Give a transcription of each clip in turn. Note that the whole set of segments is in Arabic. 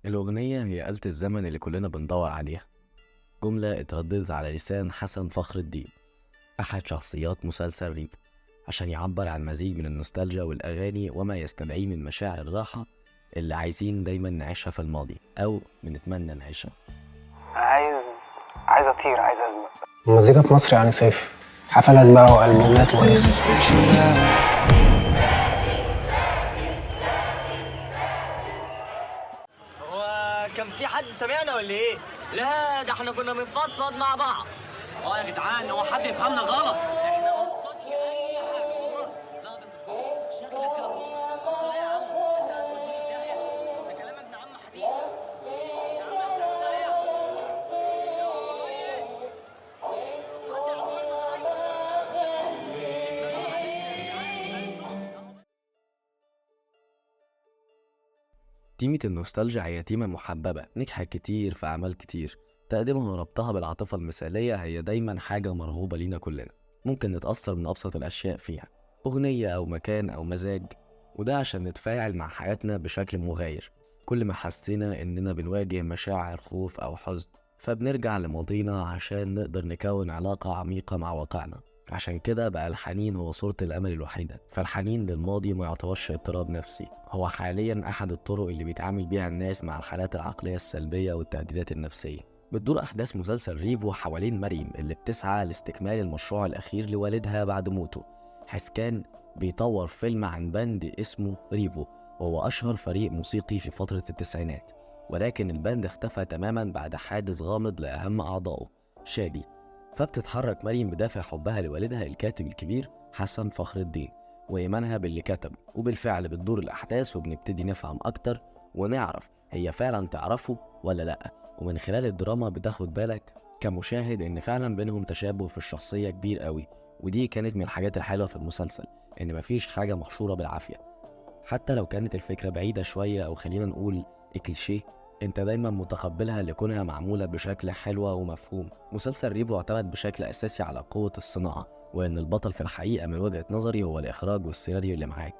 الأغنية هي آلة الزمن اللي كلنا بندور عليها. جملة اترددت على لسان حسن فخر الدين، أحد شخصيات مسلسل ريب، عشان يعبر عن مزيج من النوستالجيا والأغاني وما يستدعيه من مشاعر الراحة اللي عايزين دايما نعيشها في الماضي أو بنتمنى نعيشها. عايز اطير، عايز ازمق. المزيكا في مصر يعني صيف، حفلات بقى والبومات وريسك. هو كان في حد سمعنا ولا ايه؟ لا، ده احنا كنا بنفضفض مع بعض. يا جدعان، هو حد يفهمنا غلط؟ احنا ما نقصدش اي حاجه والله. لا، ده انت شكلك لا يا عم، انت هتوديني في داهيه. ده كلام ابن عم حبيبي. يا عم احنا في داهيه. تيمة النوستالجيا هي تيمة محببة نجحت كتير في أعمال كتير. تقديمها وربطها بالعاطفة المثالية هي دايما حاجة مرغوبة لينا كلنا، ممكن نتأثر من أبسط الأشياء فيها، أغنية أو مكان أو مزاج، وده عشان نتفاعل مع حياتنا بشكل مغاير. كل ما حسينا إننا بنواجه مشاعر خوف أو حزن فبنرجع لماضينا عشان نقدر نكون علاقة عميقة مع واقعنا. عشان كده بقى الحنين هو صورة الأمل الوحيدة، فالحنين للماضي ما يعتبرش اضطراب نفسي، هو حاليا أحد الطرق اللي بيتعامل بيها الناس مع الحالات العقلية السلبية والتهديدات النفسية. بتدور أحداث مسلسل ريفو حوالين مريم اللي بتسعى لاستكمال المشروع الأخير لوالدها بعد موته، حيث كان بيطور فيلم عن باند اسمه ريفو، وهو أشهر فريق موسيقي في فترة التسعينات، ولكن الباند اختفى تماما بعد حادث غامض لأهم أعضائه شادي. فبتتحرك مريم بدافع حبها لوالدها الكاتب الكبير حسن فخر الدين وإيمانها باللي كتب، وبالفعل بتدور الأحداث وبنبتدي نفهم أكتر ونعرف هي فعلا تعرفه ولا لأ. ومن خلال الدراما بتاخد بالك كمشاهد إن فعلا بينهم تشابه في الشخصية كبير قوي، ودي كانت من الحاجات الحلوة في المسلسل، إن مفيش حاجة محشورة بالعافية. حتى لو كانت الفكرة بعيدة شوية أو خلينا نقول كليشيه، انت دايما متقبلها لكونها معمولة بشكل حلوة ومفهوم. مسلسل ريفو اعتمد بشكل أساسي على قوة الصناعة، وإن البطل في الحقيقة من وجهة نظري هو الإخراج والسيناريو اللي معاك،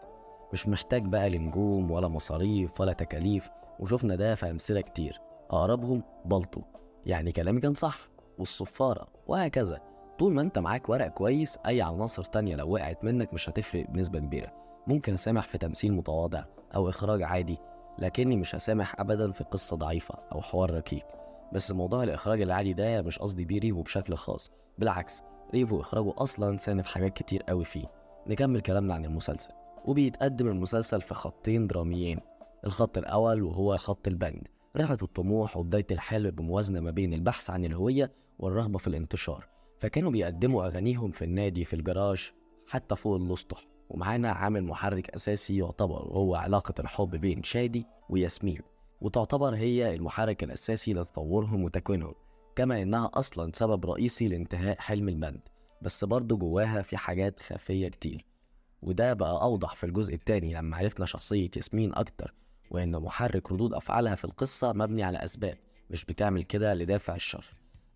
مش محتاج بقى لنجوم ولا مصاريف ولا تكاليف. وشفنا ده في أمثلة كتير، أقربهم بالطو، يعني كلامي كان صح، والصفارة وهكذا. طول ما انت معاك ورق كويس أي عناصر تانية لو وقعت منك مش هتفرق بنسبة كبيرة. ممكن أسامح في تمثيل متواضع أو إخراج عادي، لكني مش هسامح أبدا في قصة ضعيفة أو حوار ركيك. بس موضوع الإخراج العادي ده مش قصدي بيه ريفو بشكل خاص، بالعكس ريفو إخراجه أصلا ساند حاجات كتير قوي فيه. نكمل كلامنا عن المسلسل. وبيتقدم المسلسل في خطين دراميين، الخط الأول وهو خط البند، رحلة الطموح وبداية الحلم بموازنة ما بين البحث عن الهوية والرغبة في الانتشار. فكانوا بيقدموا أغانيهم في النادي، في الجراج، حتى فوق الأسطح. ومعانا عامل محرك أساسي يعتبر وهو علاقة الحب بين شادي وياسمين، وتعتبر هي المحرك الأساسي لتطورهم وتكوينهم، كما إنها أصلا سبب رئيسي لانتهاء حلم البند. بس برضه جواها في حاجات خفية كتير، وده بقى أوضح في الجزء الثاني لما عرفنا شخصية ياسمين أكتر، وإن محرك ردود أفعالها في القصة مبني على أسباب، مش بتعمل كده لدافع الشر.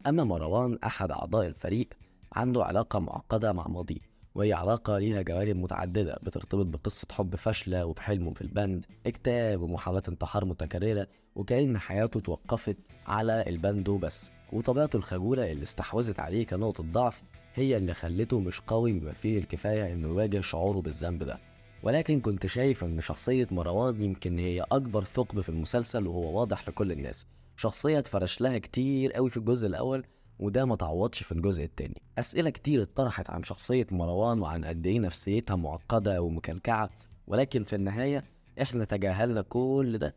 أما مروان أحد أعضاء الفريق عنده علاقة معقدة مع ماضيه، وهي علاقة ليها جوانب متعددة بترتبط بقصة حب فاشلة وبحلمه في البند، اكتئاب ومحاولات انتحار متكررة، وكأن حياته توقفت على البند وبس. وطبيعته الخجولة اللي استحوذت عليه كنقطة ضعف هي اللي خلته مش قوي بما فيه الكفاية انه يواجه شعوره بالذنب ده. ولكن كنت شايف ان شخصية مروان يمكن هي اكبر ثقب في المسلسل، وهو واضح لكل الناس. شخصية اتفرش لها كتير قوي في الجزء الاول، وده ما تعوضش في الجزء التاني. اسئلة كتير اتطرحت عن شخصية مروان وعن قد ايه نفسيتها معقدة ومكلكعة، ولكن في النهاية احنا تجاهلنا كل ده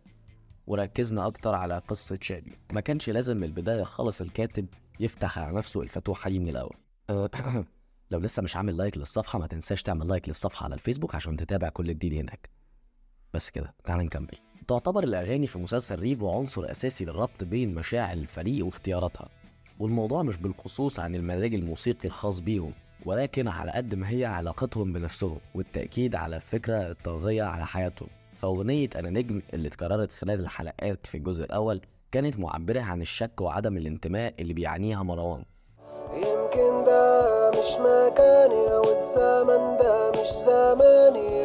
وركزنا اكتر على قصة شادي. ما كانش لازم من البداية خالص الكاتب يفتح على نفسه الفتوحة دي من الاول. لو لسه مش عامل لايك للصفحة ما تنساش تعمل لايك للصفحة على الفيسبوك عشان تتابع كل جديد هناك. بس كده تعال نكمل. تعتبر الأغاني في مسلسل ريفو عنصر أساسي للربط بين مشاعر الفريق واختياراتها، والموضوع مش بالخصوص عن المزاج الموسيقي الخاص بيهم، ولكن على قد ما هي علاقتهم بنفسهم والتأكيد على الفكرة الطاغية على حياتهم. فأغنية أنا نجم اللي اتكررت خلال الحلقات في الجزء الأول كانت معبرة عن الشك وعدم الانتماء اللي بيعانيها مروان. يمكن ده مش مكاني او الزمن ده مش زماني.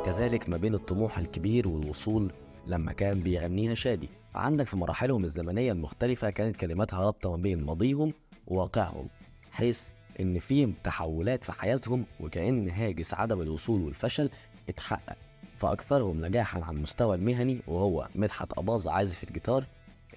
كذلك ما بين الطموح الكبير والوصول لما كان بيغنيها شادي. فعندك في مراحلهم الزمنية المختلفة كانت كلماتها رابطة ما بين ماضيهم وواقعهم، حيث إن في تحولات في حياتهم وكأن هاجس عدم الوصول والفشل اتحقق. فأكثرهم نجاحا على المستوى المهني وهو مدحت أباظة عازف الجيتار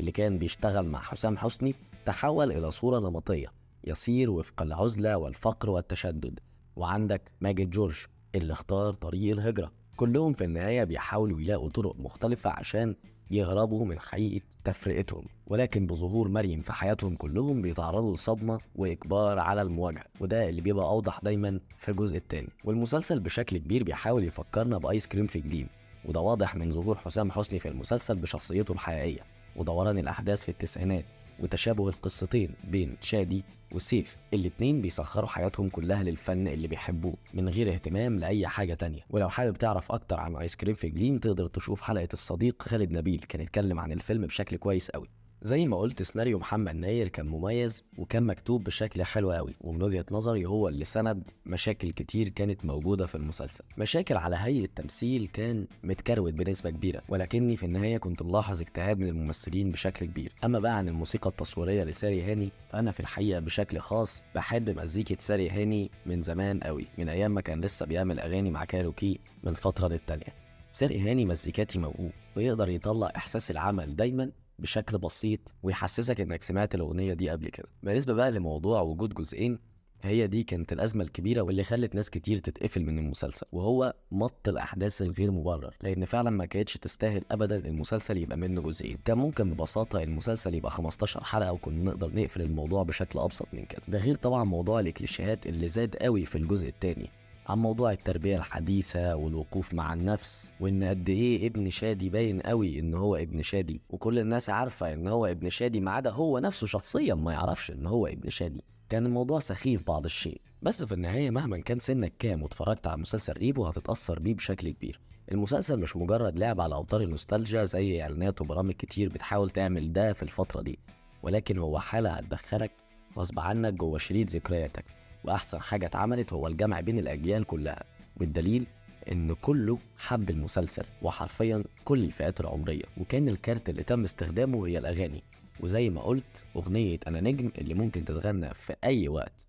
اللي كان بيشتغل مع حسام حسني، تحول إلى صورة نمطية يسير وفق العزلة والفقر والتشدد. وعندك ماجد جورج اللي اختار طريق الهجرة. كلهم في النهاية بيحاولوا يلاقوا طرق مختلفة عشان يهربوا من حقيقة تفرقتهم، ولكن بظهور مريم في حياتهم كلهم بيتعرضوا لصدمة وإجبار على المواجهة، وده اللي بيبقى أوضح دايما في الجزء الثاني. والمسلسل بشكل كبير بيحاول يفكرنا بآيس كريم في جليم، وده واضح من ظهور حسام حسني في المسلسل بشخصيته الحقيقية ودوران الأحداث في التسعينات وتشابه القصتين بين شادي وسيف. الاتنين بيسخروا حياتهم كلها للفن اللي بيحبوه من غير اهتمام لأي حاجة تانية. ولو حابب تعرف أكتر عن آيس كريم في جليم تقدر تشوف حلقة الصديق خالد نبيل، كان اتكلم عن الفيلم بشكل كويس قوي. زي ما قلت سيناريو محمد ناير كان مميز وكان مكتوب بشكل حلو قوي، ومن وجهة نظري هو اللي سند مشاكل كتير كانت موجودة في المسلسل. مشاكل على هيئة تمثيل كان متكروت بنسبة كبيرة، ولكني في النهاية كنت ملاحظ اجتهاد من الممثلين بشكل كبير. أما بقى عن الموسيقى التصويرية لساري هاني، فأنا في الحقيقة بشكل خاص بحب مزيكة ساري هاني من زمان قوي، من أيام ما كان لسه بيعمل أغاني مع كاروكي من فترة للتانية. ساري هاني مزيكاتي موهوب ويقدر يطلع إحساس العمل دايما بشكل بسيط ويحسسك انك سمعت الاغنيه دي قبل كده. بالنسبه بقى لموضوع وجود جزئين، فهي دي كانت الازمه الكبيره واللي خلت ناس كتير تتقفل من المسلسل، وهو مط الاحداث الغير مبرر، لان فعلا ما كانتش تستاهل ابدا المسلسل يبقى منه جزئين. كان ممكن ببساطه المسلسل يبقى 15 حلقه وكنا نقدر نقفل الموضوع بشكل ابسط من كده. ده غير طبعا موضوع الكليشيهات اللي زاد قوي في الجزء الثاني عن موضوع التربية الحديثة والوقوف مع النفس، وإن قد إيه ابن شادي باين قوي إن هو ابن شادي، وكل الناس عارفة إن هو ابن شادي ما عدا هو نفسه شخصيا ما يعرفش إن هو ابن شادي. كان الموضوع سخيف بعض الشيء، بس في النهاية مهما كان سنك كام واتفرجت على مسلسل ريبو هتتأثر بيه بشكل كبير. المسلسل مش مجرد لعب على أوتار النوستالجيا زي إعلانات وبرامج كتير بتحاول تعمل ده في الفترة دي، ولكن هو حالة هتدخلك غصب عنك جوه شريط ذكرياتك. واحسن حاجه اتعملت هو الجمع بين الاجيال كلها، والدليل ان كله حب المسلسل وحرفيا كل الفئات العمريه، وكان الكارت اللي تم استخدامه هي الاغاني. وزي ما قلت اغنيه انا نجم اللي ممكن تتغنى في اي وقت،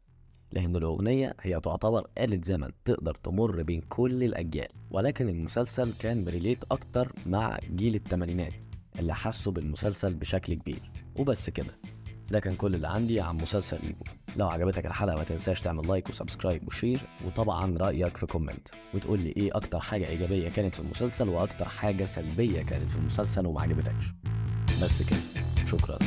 لان الاغنيه هي تعتبر آلة زمن تقدر تمر بين كل الاجيال. ولكن المسلسل كان بريليت اكتر مع جيل الثمانينات اللي حسوا بالمسلسل بشكل كبير. وبس كده، ده كان كل اللي عندي عن مسلسل ريبو. لو عجبتك الحلقة ما تنساش تعمل لايك وسبسكرايب وشير، وطبعا رأيك في كومنت، وتقول لي ايه اكتر حاجة ايجابية كانت في المسلسل واكتر حاجة سلبية كانت في المسلسل وما عجبتكش. بس كده، شكرا.